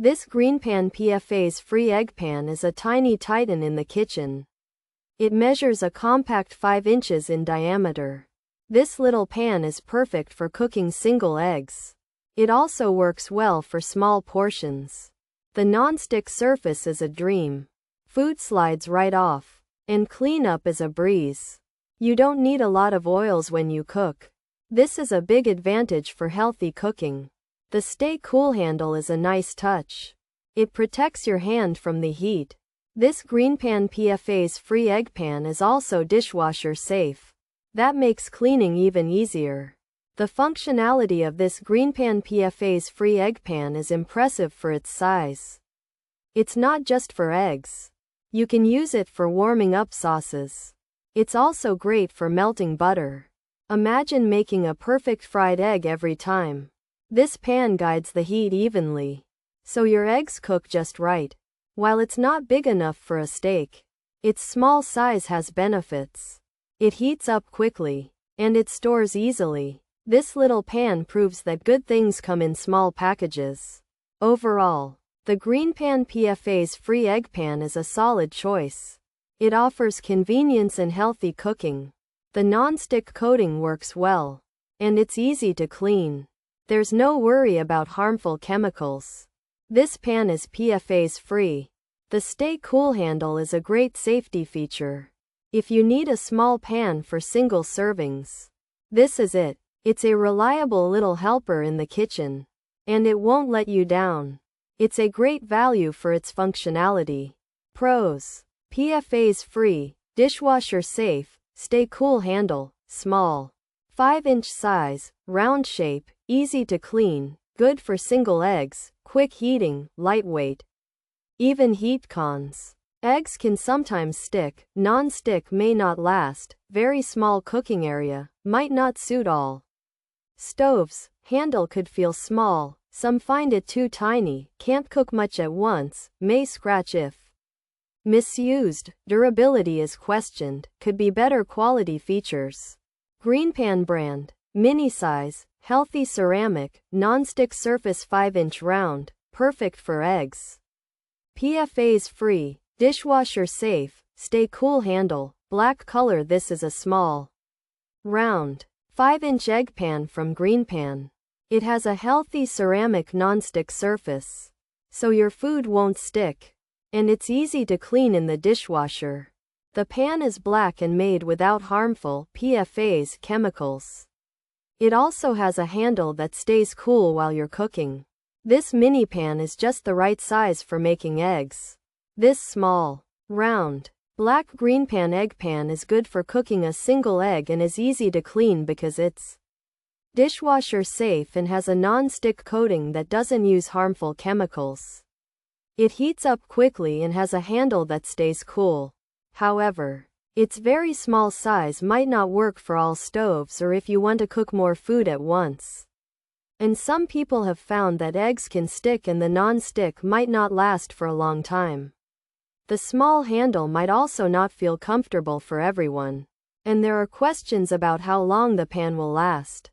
This GreenPan PFAS-Free Egg Pan is a tiny titan in the kitchen. It measures a compact 5 inches in diameter. This little pan is perfect for cooking single eggs. It also works well for small portions. The non-stick surface is a dream. Food slides right off, and cleanup is a breeze. You don't need a lot of oils when you cook. This is a big advantage for healthy cooking. The Stay Cool handle is a nice touch. It protects your hand from the heat. This GreenPan PFAS-Free Egg Pan is also dishwasher safe. That makes cleaning even easier. The functionality of this GreenPan PFAS-Free Egg Pan is impressive for its size. It's not just for eggs. You can use it for warming up sauces. It's also great for melting butter. Imagine making a perfect fried egg every time. This pan guides the heat evenly, so your eggs cook just right. While it's not big enough for a steak, its small size has benefits. It heats up quickly, and it stores easily. This little pan proves that good things come in small packages. Overall, the GreenPan PFAS-Free Egg Pan is a solid choice. It offers convenience and healthy cooking. The non-stick coating works well, and it's easy to clean. There's no worry about harmful chemicals. This pan is PFAS-free. The Stay Cool handle is a great safety feature. If you need a small pan for single servings, this is it. It's a reliable little helper in the kitchen, and it won't let you down. It's a great value for its functionality. Pros: PFAS-free, dishwasher safe, Stay Cool handle, small, 5-inch size, round shape, easy to clean, good for single eggs, quick heating, lightweight. Even heat cons: eggs can sometimes stick, non-stick may not last, very small cooking area, might not suit all. Stoves: handle could feel small, some find it too tiny, can't cook much at once, may scratch if misused. Durability is questioned, could be better quality features. GreenPan brand, mini size, healthy ceramic, non-stick surface 5-inch round, perfect for eggs. PFAS-free, dishwasher safe, Stay Cool handle, black color. This is a small, round, 5-inch egg pan from GreenPan. It has a healthy ceramic non-stick surface, so your food won't stick. And it's easy to clean in the dishwasher. The pan is black and made without harmful PFAS chemicals. It also has a handle that stays cool while you're cooking. This mini pan is just the right size for making eggs. This small, round, black GreenPan egg pan is good for cooking a single egg and is easy to clean because it's dishwasher safe and has a non-stick coating that doesn't use harmful chemicals. It heats up quickly and has a handle that stays cool. However, its very small size might not work for all stoves or if you want to cook more food at once. And some people have found that eggs can stick and the non-stick might not last for a long time. The small handle might also not feel comfortable for everyone. And there are questions about how long the pan will last.